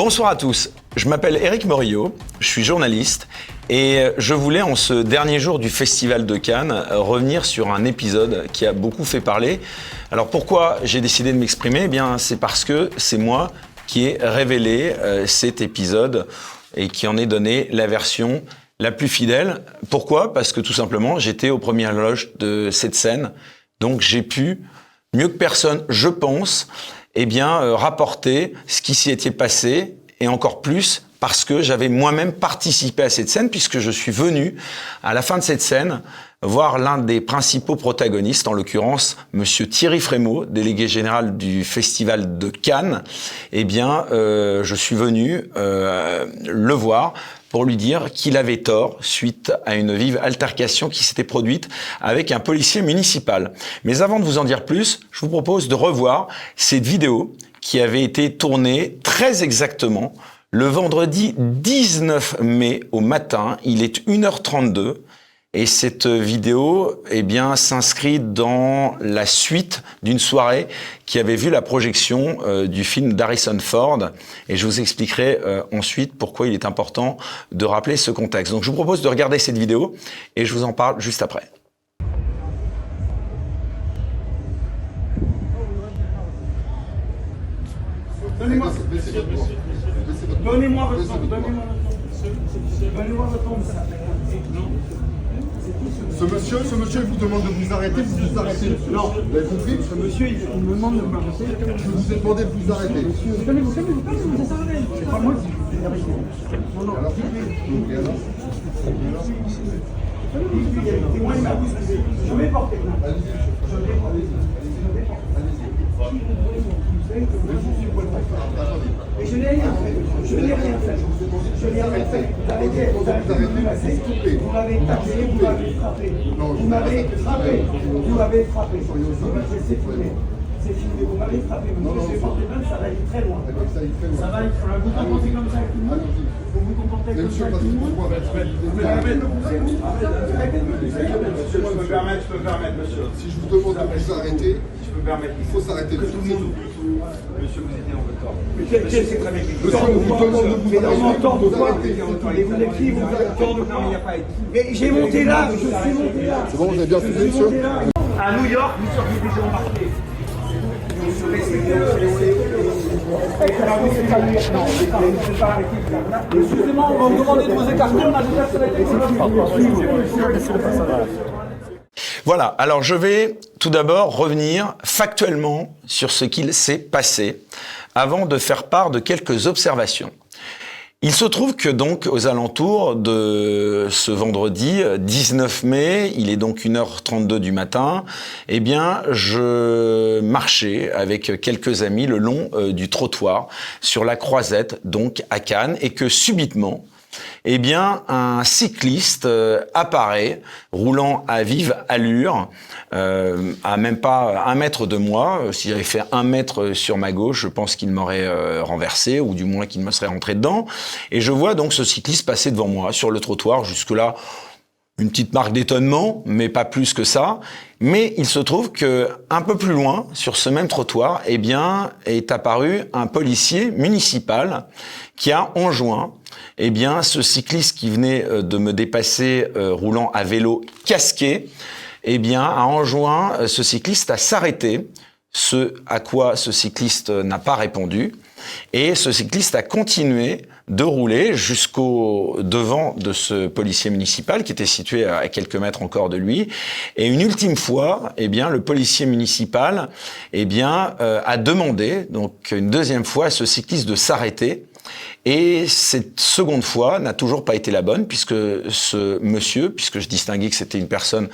Bonsoir à tous, je m'appelle Éric Morillo, je suis journaliste et je voulais en ce dernier jour du Festival de Cannes revenir sur un épisode qui a beaucoup fait parler. Alors pourquoi j'ai décidé de m'exprimer ? Eh bien c'est parce que c'est moi qui ai révélé cet épisode et qui en ai donné la version la plus fidèle. Pourquoi ? Parce que tout simplement j'étais aux premières loges de cette scène, donc j'ai pu, mieux que personne je pense, rapporter ce qui s'y était passé, et encore plus parce que j'avais moi-même participé à cette scène, puisque je suis venu, à la fin de cette scène, voir l'un des principaux protagonistes, en l'occurrence Monsieur Thierry Frémaux, délégué général du Festival de Cannes. Je suis venu le voir pour lui dire qu'il avait tort suite à une vive altercation qui s'était produite avec un policier municipal. Mais avant de vous en dire plus, je vous propose de revoir cette vidéo qui avait été tournée très exactement le vendredi 19 mai au matin. Il est 1h32 et cette vidéo s'inscrit dans la suite d'une soirée qui avait vu la projection du film d'Harrison Ford, et je vous expliquerai ensuite pourquoi il est important de rappeler ce contexte. Donc je vous propose de regarder cette vidéo et je vous en parle juste après. Donnez-moi votre nom. Donnez-moi votre nom. Ce monsieur vous demande de vous arrêter, vous vous arrêtez. Non. Vous avez compris ? Ce monsieur, il me demande de m'arrêter. Je vous ai demandé de vous arrêter. Calmez-vous, c'est pas moi qui vous arrêtez. Non, non. Et alors Je vais porter plainte. Mais je n'ai rien fait. Je n'ai rien fait. Je n'ai rien fait. Vous m'avez tapé, vous m'avez frappé. Vous m'avez frappé. Vous m'avez frappé. C'est filmé. Vous m'avez frappé. Je vais porter plainte, ça va aller très loin. Ça va aller très loin. Vous comportez comme ça avec tout le monde. Vous vous comportez comme ça avec tout le monde. Arrêtez de me pousser. Arrêtez de me pousser. Monsieur, je peux me permettre, monsieur. Si je vous demande de vous arrêter, Je peux me permettre. il faut s'arrêter. Monsieur, vous étiez en votre tort. Mais c'est très bien. Monsieur, on vous demande de vous Mais dans mon arrêter. temps de Vous quoi arrêtez. Mais vous êtes qui? Vous avez tort de quoi? Non, il n'y a pas été. Mais j'ai monté là, je suis monté là. C'est bon, vous avez bien filmé, Je suis monsieur monté là. À New York, nous sommes déjà embarqués. Excusez-moi, on va vous demander de vous écarter, on a déjà sélectionné votre Voilà, alors je vais tout d'abord revenir factuellement sur ce qu'il s'est passé avant de faire part de quelques observations. Il se trouve que donc aux alentours de ce vendredi 19 mai, il est donc 1h32 du matin, je marchais avec quelques amis le long du trottoir sur la Croisette, donc à Cannes, et que subitement, un cycliste apparaît, roulant à vive allure, à même pas 1 mètre de moi. S'il avait fait 1 mètre sur ma gauche, je pense qu'il m'aurait renversé, ou du moins qu'il me serait rentré dedans. Et je vois donc ce cycliste passer devant moi sur le trottoir. Jusque-là, une petite marque d'étonnement, mais pas plus que ça. Mais il se trouve que un peu plus loin, sur ce même trottoir, est apparu un policier municipal qui a enjoint ce cycliste qui venait de me dépasser roulant à vélo casqué, a enjoint ce cycliste à s'arrêter, ce à quoi ce cycliste n'a pas répondu, et ce cycliste a continué de rouler jusqu'au devant de ce policier municipal qui était situé à quelques mètres encore de lui. Et une ultime fois, le policier municipal a demandé, donc une deuxième fois, à ce cycliste de s'arrêter. Et cette seconde fois n'a toujours pas été la bonne, puisque ce monsieur, puisque je distinguais que c'était une personne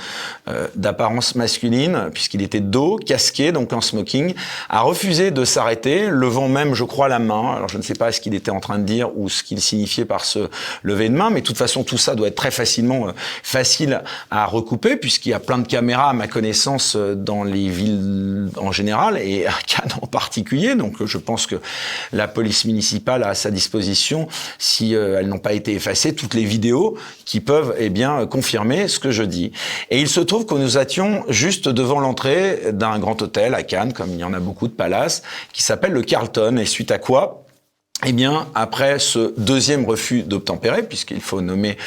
d'apparence masculine, puisqu'il était dos, casqué, donc en smoking, a refusé de s'arrêter, levant même, je crois, la main. Alors je ne sais pas ce qu'il était en train de dire ou ce qu'il signifiait par ce lever de main, mais de toute façon tout ça doit être très facile à recouper, puisqu'il y a plein de caméras à ma connaissance dans les villes en général et à Cannes en particulier. Donc je pense que la police municipale a à sa disposition, si elles n'ont pas été effacées, toutes les vidéos qui peuvent confirmer ce que je dis. Et il se trouve que nous étions juste devant l'entrée d'un grand hôtel à Cannes, comme il y en a beaucoup de palaces, qui s'appelle le Carlton, et suite à quoi eh bien, après ce deuxième refus d'obtempérer, puisqu'il faut nommer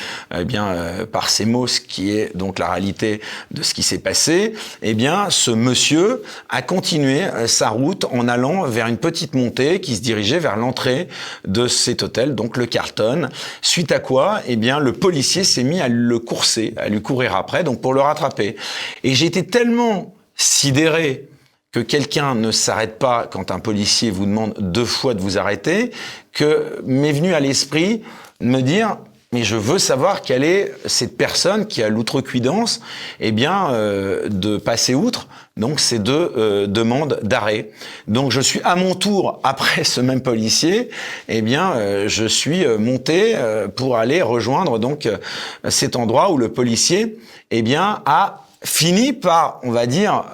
par ces mots ce qui est donc la réalité de ce qui s'est passé, eh bien, ce monsieur a continué sa route en allant vers une petite montée qui se dirigeait vers l'entrée de cet hôtel, donc le Carlton. Suite à quoi, eh bien, le policier s'est mis à le courser, à lui courir après, donc pour le rattraper. Et j'ai été tellement sidéré que quelqu'un ne s'arrête pas quand un policier vous demande 2 fois de vous arrêter, que m'est venu à l'esprit de me dire mais je veux savoir quelle est cette personne qui a l'outrecuidance de passer outre donc ces 2 demandes d'arrêt. Donc je suis à mon tour, après ce même policier, je suis monté pour aller rejoindre donc cet endroit où le policier a fini par, on va dire,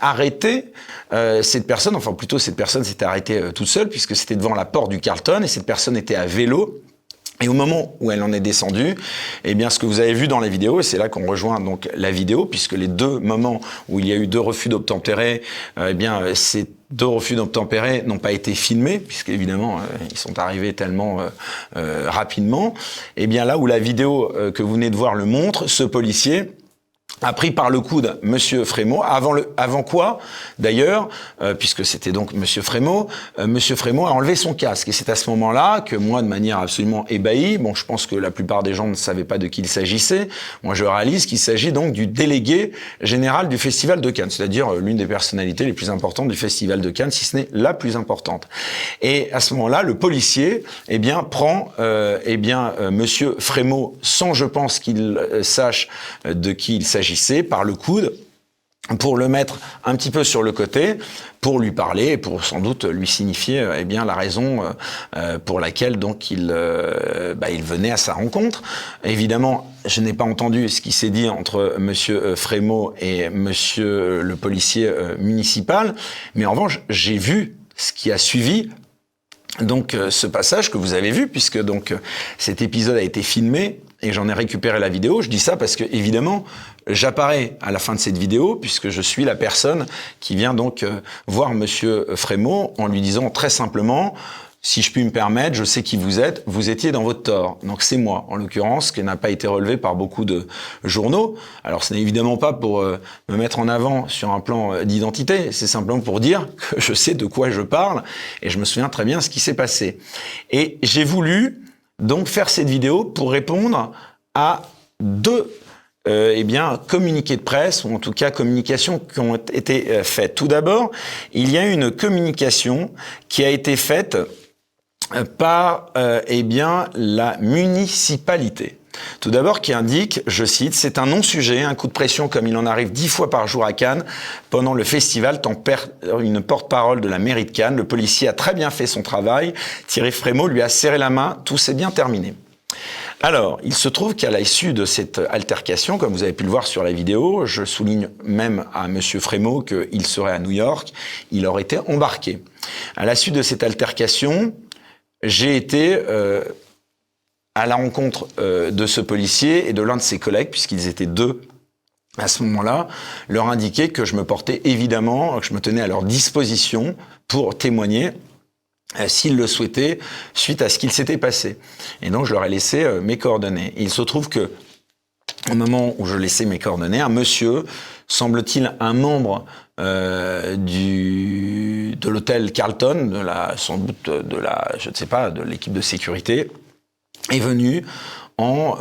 arrêter cette personne. Enfin, plutôt, cette personne s'était arrêtée toute seule puisque c'était devant la porte du Carlton et cette personne était à vélo. Et au moment où elle en est descendue, ce que vous avez vu dans la vidéo, et c'est là qu'on rejoint donc la vidéo, puisque les 2 moments où il y a eu 2 refus d'obtempérer, ces 2 refus d'obtempérer n'ont pas été filmés, puisqu'évidemment, ils sont arrivés tellement rapidement. Et bien là où la vidéo que vous venez de voir le montre, ce policier a pris par le coude Monsieur Frémaux, avant quoi, d'ailleurs, puisque c'était donc Monsieur Frémaux a enlevé son casque. Et c'est à ce moment-là que moi, de manière absolument ébahie, je pense que la plupart des gens ne savaient pas de qui il s'agissait, moi je réalise qu'il s'agit donc du délégué général du Festival de Cannes, c'est-à-dire l'une des personnalités les plus importantes du Festival de Cannes, si ce n'est la plus importante. Et à ce moment-là, le policier, prend, Monsieur Frémaux, sans, je pense, qu'il sache de qui il s'agissait, par le coude, pour le mettre un petit peu sur le côté, pour lui parler et pour sans doute lui signifier la raison pour laquelle donc il venait à sa rencontre. Évidemment, je n'ai pas entendu ce qui s'est dit entre Monsieur Frémaux et Monsieur le policier municipal, mais en revanche, j'ai vu ce qui a suivi. Donc ce passage que vous avez vu, puisque donc cet épisode a été filmé et j'en ai récupéré la vidéo. Je dis ça parce que évidemment j'apparais à la fin de cette vidéo puisque je suis la personne qui vient donc voir Monsieur Frémaux en lui disant très simplement: si je puis me permettre, je sais qui vous êtes, vous étiez dans votre tort. Donc c'est moi, en l'occurrence, ce qui n'a pas été relevé par beaucoup de journaux. Alors ce n'est évidemment pas pour me mettre en avant sur un plan d'identité, c'est simplement pour dire que je sais de quoi je parle et je me souviens très bien ce qui s'est passé. Et j'ai voulu donc faire cette vidéo pour répondre à 2 communiqués de presse, ou en tout cas communications qui ont été faites. Tout d'abord, il y a une communication qui a été faite par la municipalité. Tout d'abord, qui indique, je cite, « C'est un non-sujet, un coup de pression comme il en arrive 10 fois par jour à Cannes. Pendant le festival, une porte-parole de la mairie de Cannes. Le policier a très bien fait son travail. Thierry Frémaux lui a serré la main. Tout s'est bien terminé. » Alors, il se trouve qu'à l'issue de cette altercation, comme vous avez pu le voir sur la vidéo, je souligne même à Monsieur Frémaux qu'il serait à New York, il aurait été embarqué. À la suite de cette altercation, j'ai été à la rencontre de ce policier et de l'un de ses collègues, puisqu'ils étaient 2 à ce moment-là, leur indiquer que je me portais évidemment, que je me tenais à leur disposition pour témoigner s'ils le souhaitaient, suite à ce qu'il s'était passé. Et donc, je leur ai laissé mes coordonnées. Et il se trouve que, au moment où je laissais mes coordonnées, un monsieur, semble-t-il un membre de l'hôtel Carlton, sans doute de l'équipe de sécurité, est venu en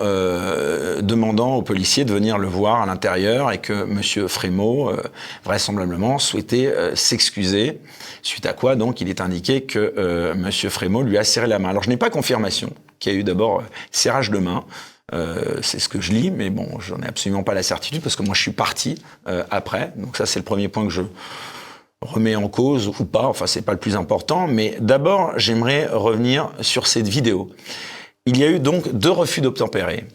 demandant aux policiers de venir le voir à l'intérieur et que Monsieur Frémaux, vraisemblablement, souhaitait s'excuser, suite à quoi, donc, il est indiqué que Monsieur Frémaux lui a serré la main. Alors, je n'ai pas confirmation qu'il y a eu d'abord serrage de main, c'est ce que je lis, mais bon, j'en ai absolument pas la certitude, parce que moi, je suis parti après, donc ça, c'est le premier point que je remets en cause, ou pas, enfin, c'est pas le plus important, mais d'abord, j'aimerais revenir sur cette vidéo. Il y a eu donc 2 refus d'obtempérer.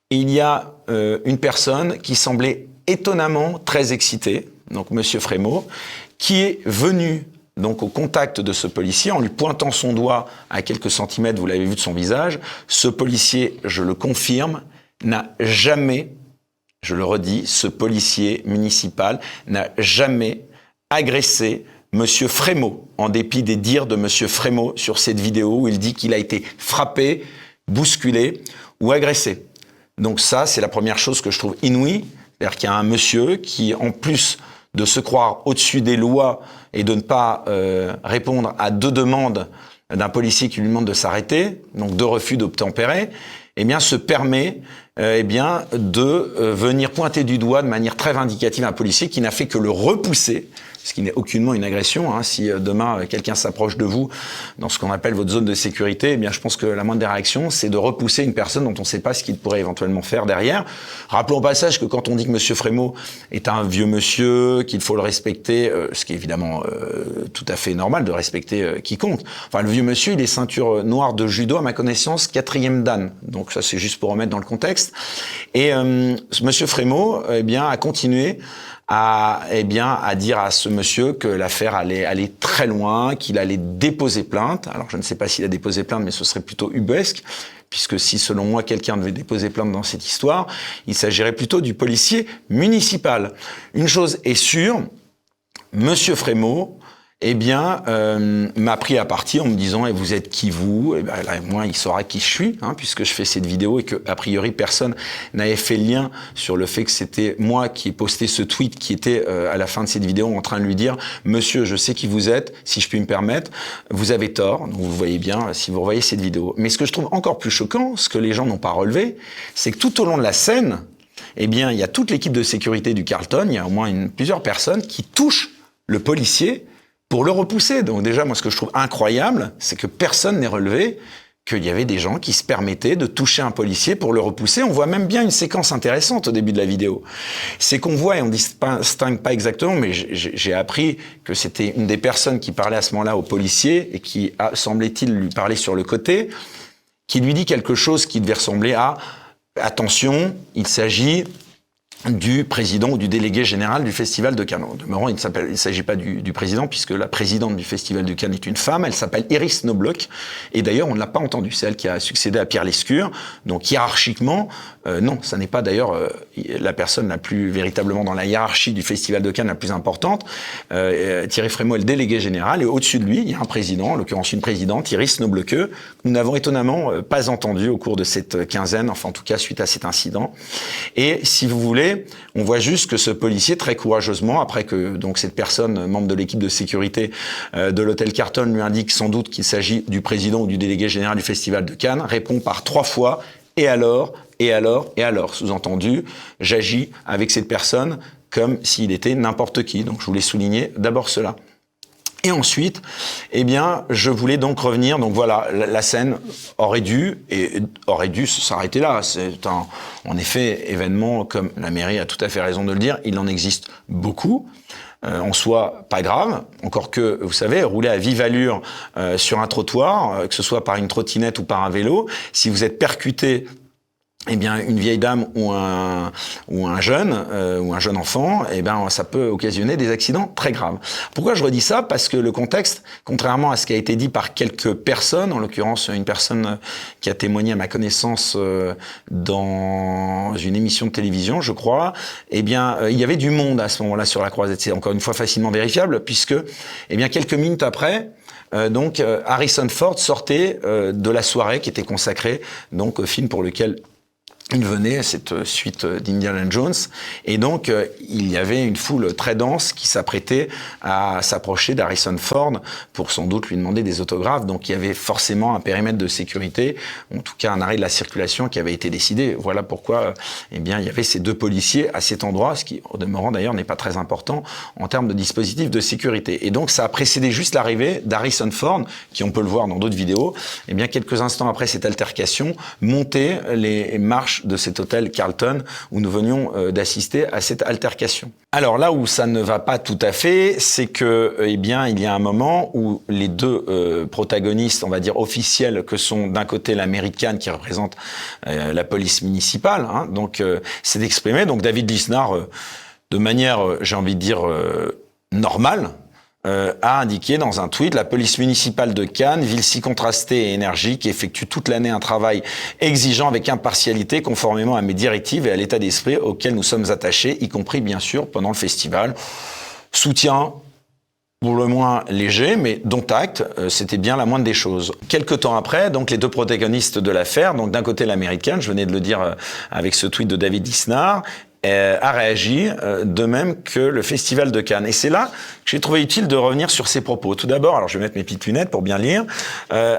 Et il y a une personne qui semblait étonnamment très excitée, donc Monsieur Frémaux, qui est venu donc au contact de ce policier en lui pointant son doigt à quelques centimètres, vous l'avez vu de son visage. Ce policier, je le confirme, n'a jamais, je le redis, ce policier municipal n'a jamais agressé Monsieur Frémaux, en dépit des dires de Monsieur Frémaux sur cette vidéo où il dit qu'il a été frappé, bousculé ou agressé. Donc ça, c'est la première chose que je trouve inouïe. C'est-à-dire qu'il y a un monsieur qui, en plus de se croire au-dessus des lois et de ne pas répondre à 2 demandes d'un policier qui lui demande de s'arrêter, donc 2 refus d'obtempérer, eh bien, se permet de venir pointer du doigt de manière très vindicative un policier qui n'a fait que le repousser, ce qui n'est aucunement une agression. Si demain quelqu'un s'approche de vous dans ce qu'on appelle votre zone de sécurité, eh bien, je pense que la moindre des réactions, c'est de repousser une personne dont on ne sait pas ce qu'il pourrait éventuellement faire derrière. Rappelons au passage que quand on dit que Monsieur Frémaux est un vieux monsieur, qu'il faut le respecter, ce qui est évidemment tout à fait normal de respecter quiconque. Enfin, le vieux monsieur, il est ceinture noire de judo, à ma connaissance, 4e dan. Donc ça, c'est juste pour remettre dans le contexte. Et Monsieur Frémaux, a continué à dire à ce monsieur que l'affaire allait aller très loin, qu'il allait déposer plainte. Alors, je ne sais pas s'il a déposé plainte, mais ce serait plutôt ubuesque, puisque si, selon moi, quelqu'un devait déposer plainte dans cette histoire, il s'agirait plutôt du policier municipal. Une chose est sûre, Monsieur Frémaux, m'a pris à partie en me disant « Et vous êtes qui vous ?» Là, moi, il saura qui je suis, puisque je fais cette vidéo et que, a priori, personne n'avait fait le lien sur le fait que c'était moi qui ai posté ce tweet qui était à la fin de cette vidéo en train de lui dire « Monsieur, je sais qui vous êtes, si je puis me permettre, vous avez tort. » Donc, vous voyez bien si vous revoyez cette vidéo. Mais ce que je trouve encore plus choquant, ce que les gens n'ont pas relevé, c'est que tout au long de la scène, il y a toute l'équipe de sécurité du Carlton, il y a au moins plusieurs personnes qui touchent le policier pour le repousser. Donc déjà, moi, ce que je trouve incroyable, c'est que personne n'est relevé qu'il y avait des gens qui se permettaient de toucher un policier pour le repousser. On voit même bien une séquence intéressante au début de la vidéo. C'est qu'on voit, et on distingue pas exactement, mais j'ai appris que c'était une des personnes qui parlait à ce moment-là au policier et qui, semblait-il, lui parlait sur le côté, qui lui dit quelque chose qui devait ressembler à « Attention, il s'agit du président ou du délégué général du Festival de Cannes. » Au demeurant, il ne s'agit pas du président, puisque la présidente du Festival de Cannes est une femme, elle s'appelle Iris Knobloch, et d'ailleurs, on ne l'a pas entendu, c'est elle qui a succédé à Pierre Lescure, donc hiérarchiquement, non, ça n'est pas d'ailleurs la personne la plus véritablement dans la hiérarchie du Festival de Cannes la plus importante. Thierry Frémaux est le délégué général, et au-dessus de lui, il y a un président, en l'occurrence une présidente, Iris Knobloch, que nous n'avons étonnamment pas entendu au cours de cette quinzaine, enfin en tout cas suite à cet incident. Et si vous voulez, on voit juste que ce policier, très courageusement, après que donc cette personne, membre de l'équipe de sécurité de l'hôtel Carlton, lui indique sans doute qu'il s'agit du président ou du délégué général du Festival de Cannes, répond par 3 fois « et alors, et alors, et alors ». Sous-entendu, j'agis avec cette personne comme s'il était n'importe qui. Donc je voulais souligner d'abord cela. Et ensuite, je voulais donc revenir. Donc voilà, la scène aurait dû s'arrêter là. C'est en effet, événement, comme la mairie a tout à fait raison de le dire, il en existe beaucoup. En soi, pas grave. Encore que, vous savez, rouler à vive allure sur un trottoir, que ce soit par une trottinette ou par un vélo, si vous êtes percuté, une vieille dame ou un jeune enfant, ça peut occasionner des accidents très graves. Pourquoi je redis ça? Parce que le contexte, contrairement à ce qui a été dit par quelques personnes, en l'occurrence une personne qui a témoigné à ma connaissance dans une émission de télévision, je crois, il y avait du monde à ce moment-là sur la croisette. C'est encore une fois facilement vérifiable, puisque quelques minutes après, Harrison Ford sortait de la soirée qui était consacrée donc au film pour lequel il venait, cette suite d'Indiana Jones, et donc il y avait une foule très dense qui s'apprêtait à s'approcher d'Harrison Ford pour sans doute lui demander des autographes. Donc il y avait forcément un périmètre de sécurité, en tout cas un arrêt de la circulation qui avait été décidé. Voilà pourquoi il y avait ces 2 policiers à cet endroit, ce qui au demeurant d'ailleurs n'est pas très important en termes de dispositifs de sécurité. Et donc ça a précédé juste l'arrivée d'Harrison Ford, qui on peut le voir dans d'autres vidéos. Quelques instants après cette altercation, monter les marches de cet hôtel Carlton où nous venions d'assister à cette altercation. Alors là où ça ne va pas tout à fait, c'est que il y a un moment où les 2 protagonistes, on va dire officiels, que sont d'un côté la mairie de Cannes qui représente la police municipale, s'est exprimé. Donc David Lisnard, de manière, j'ai envie de dire, normale, a indiqué dans un tweet: la police municipale de Cannes, ville si contrastée et énergique, effectue toute l'année un travail exigeant avec impartialité, conformément à mes directives et à l'état d'esprit auquel nous sommes attachés, y compris bien sûr pendant le festival. Soutien pour le moins léger, mais dont acte, c'était bien la moindre des choses. Quelque temps après, donc les deux protagonistes de l'affaire, donc d'un côté l'américaine, je venais de le dire avec ce tweet de David Lisnard, a réagi de même que le Festival de Cannes. Et c'est là que j'ai trouvé utile de revenir sur ses propos. Tout d'abord, alors je vais mettre mes petites lunettes pour bien lire,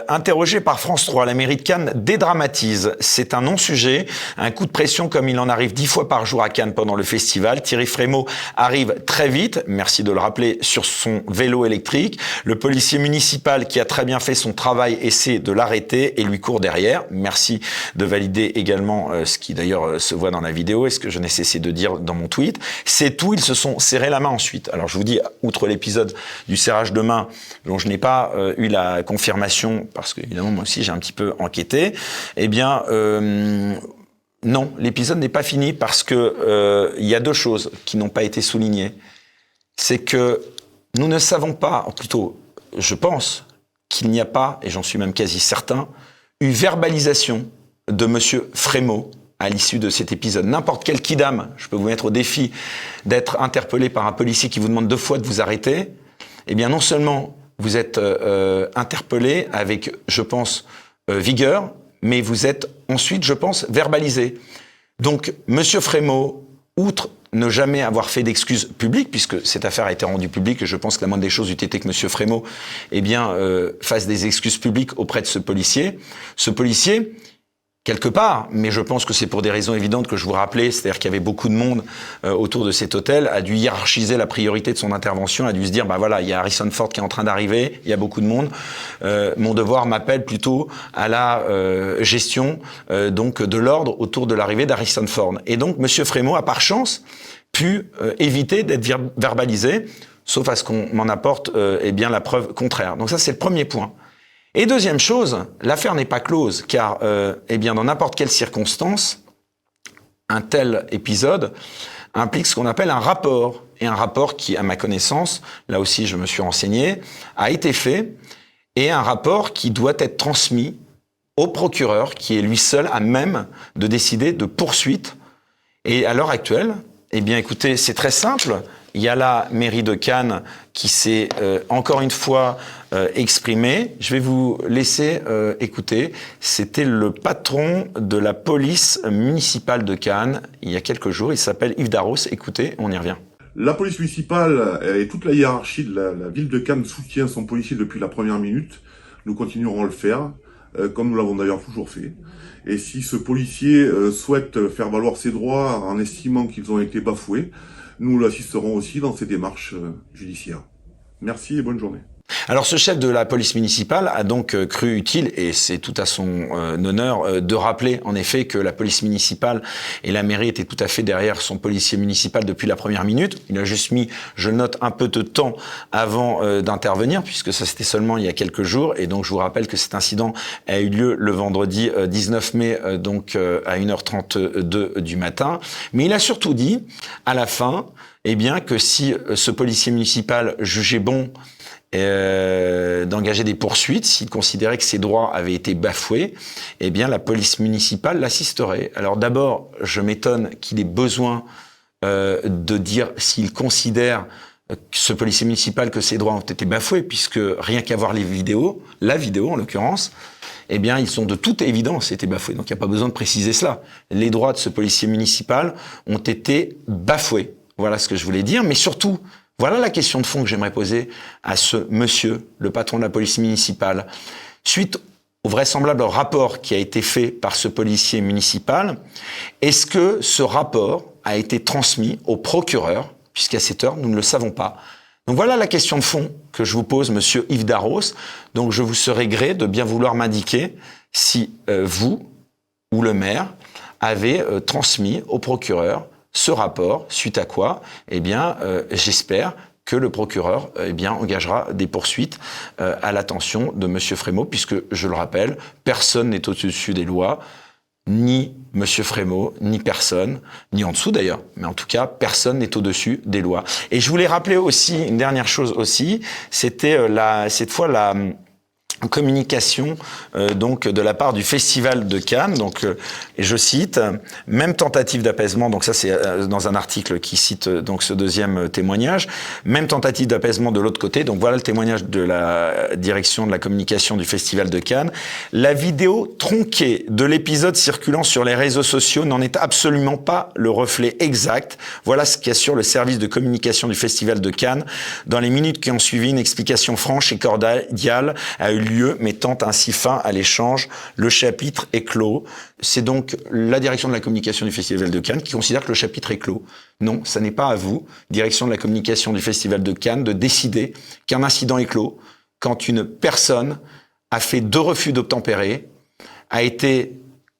interrogé par France 3, la mairie de Cannes dédramatise. C'est un non-sujet, un coup de pression comme il en arrive 10 fois par jour à Cannes pendant le festival. Thierry Frémaux arrive très vite, merci de le rappeler, sur son vélo électrique. Le policier municipal qui a très bien fait son travail essaie de l'arrêter et lui court derrière. Merci de valider également ce qui d'ailleurs se voit dans la vidéo et ce que je n'ai cessé de dire dans mon tweet. C'est tout, ils se sont serrés la main ensuite. Alors je vous dis, outre l'épisode du serrage de main, dont je n'ai pas eu la confirmation, parce que évidemment moi aussi j'ai un petit peu enquêté, eh bien non, l'épisode n'est pas fini parce que il y a deux choses qui n'ont pas été soulignées. C'est que nous ne savons pas, ou plutôt je pense qu'il n'y a pas, et j'en suis même quasi certain, eu verbalisation de monsieur Frémaux à l'issue de cet épisode. N'importe quel kidam, je peux vous mettre au défi d'être interpellé par un policier qui vous demande 2 fois de vous arrêter, eh bien non seulement vous êtes interpellé avec, je pense, vigueur, mais vous êtes ensuite, je pense, verbalisé. Donc, monsieur Frémaux, outre ne jamais avoir fait d'excuses publiques, puisque cette affaire a été rendue publique, et je pense que la moindre des choses eût été que monsieur Frémaux, eh bien, fasse des excuses publiques auprès de ce policier. Ce policier, quelque part, mais je pense que c'est pour des raisons évidentes que je vous rappelais, c'est-à-dire qu'il y avait beaucoup de monde autour de cet hôtel, a dû hiérarchiser la priorité de son intervention, a dû se dire, bah voilà, il y a Harrison Ford qui est en train d'arriver, il y a beaucoup de monde, mon devoir m'appelle plutôt à la gestion donc de l'ordre autour de l'arrivée d'Harrison Ford. Et donc, monsieur Frémaux a par chance pu éviter d'être verbalisé, sauf à ce qu'on m'en apporte eh bien la preuve contraire. Donc ça, c'est le premier point. Et deuxième chose, l'affaire n'est pas close, car eh bien dans n'importe quelle circonstance, un tel épisode implique ce qu'on appelle un rapport. Et un rapport qui, à ma connaissance, là aussi je me suis renseigné, a été fait, et un rapport qui doit être transmis au procureur, qui est lui seul à même de décider de poursuite. Et à l'heure actuelle, eh bien écoutez, c'est très simple. Il y a la mairie de Cannes qui s'est encore une fois exprimée. Je vais vous laisser écouter. C'était le patron de la police municipale de Cannes il y a quelques jours. Il s'appelle Yves Darros. Écoutez, on y revient. La police municipale et toute la hiérarchie de la ville de Cannes soutient son policier depuis la première minute. Nous continuerons à le faire, comme nous l'avons d'ailleurs toujours fait. Et si ce policier souhaite faire valoir ses droits en estimant qu'ils ont été bafoués, nous l'assisterons aussi dans ses démarches judiciaires. Merci et bonne journée. Alors ce chef de la police municipale a donc cru utile, et c'est tout à son honneur, de rappeler en effet que la police municipale et la mairie étaient tout à fait derrière son policier municipal depuis la première minute. Il a juste mis, je note, un peu de temps avant d'intervenir, puisque ça c'était seulement il y a quelques jours, et donc je vous rappelle que cet incident a eu lieu le vendredi 19 mai, donc à 1h32 du matin. Mais il a surtout dit, à la fin, eh bien que si ce policier municipal jugeait bon d'engager des poursuites, s'il considérait que ses droits avaient été bafoués, eh bien la police municipale l'assisterait. Alors d'abord, je m'étonne qu'il ait besoin de dire s'il considère ce policier municipal que ses droits ont été bafoués, puisque rien qu'à voir les vidéos, la vidéo en l'occurrence, eh bien ils sont de toute évidence été bafoués. Donc il n'y a pas besoin de préciser cela. Les droits de ce policier municipal ont été bafoués. Voilà ce que je voulais dire, mais surtout, voilà la question de fond que j'aimerais poser à ce monsieur, le patron de la police municipale. Suite au vraisemblable rapport qui a été fait par ce policier municipal, est-ce que ce rapport a été transmis au procureur, puisqu'à cette heure, nous ne le savons pas. Donc voilà la question de fond que je vous pose, monsieur Yves Darros. Donc je vous serai gré de bien vouloir m'indiquer si vous ou le maire avez transmis au procureur ce rapport, suite à quoi, eh bien, j'espère que le procureur, eh bien, engagera des poursuites à l'attention de monsieur Frémaux, puisque, je le rappelle, personne n'est au-dessus des lois, ni monsieur Frémaux, ni personne, ni en dessous d'ailleurs, mais en tout cas, personne n'est au-dessus des lois. Et je voulais rappeler aussi, une dernière chose aussi, c'était cette fois communication donc de la part du Festival de Cannes, donc et je cite, même tentative d'apaisement, donc ça c'est dans un article qui cite donc ce deuxième témoignage, même tentative d'apaisement de l'autre côté, donc voilà le témoignage de la direction de la communication du Festival de Cannes. La vidéo tronquée de l'épisode circulant sur les réseaux sociaux n'en est absolument pas le reflet exact. Voilà ce qu'assure le service de communication du Festival de Cannes. Dans les minutes qui ont suivi, une explication franche et cordiale a eu lieu, mettant ainsi fin à l'échange. Le chapitre est clos. C'est donc la direction de la communication du Festival de Cannes qui considère que le chapitre est clos. Non, ça n'est pas à vous, direction de la communication du Festival de Cannes, de décider qu'un incident est clos quand une personne a fait 2 refus d'obtempérer, a été,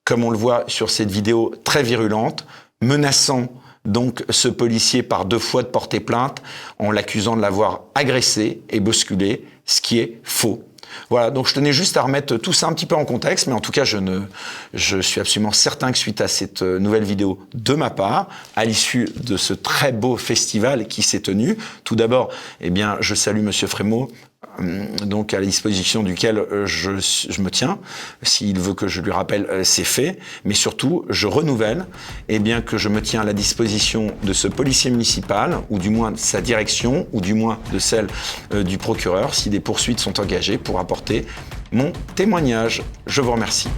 comme on le voit sur cette vidéo, très virulente, menaçant donc ce policier par 2 fois de porter plainte en l'accusant de l'avoir agressé et bousculé, ce qui est faux. Voilà, donc je tenais juste à remettre tout ça un petit peu en contexte, mais en tout cas, je suis absolument certain que suite à cette nouvelle vidéo de ma part, à l'issue de ce très beau festival qui s'est tenu, tout d'abord, eh bien, je salue Monsieur Frémaux, donc à la disposition duquel je me tiens. S'il veut que je lui rappelle, c'est fait. Mais surtout, je renouvelle eh bien, que je me tiens à la disposition de ce policier municipal, ou du moins de sa direction, ou du moins de celle du procureur, si des poursuites sont engagées pour apporter mon témoignage. Je vous remercie.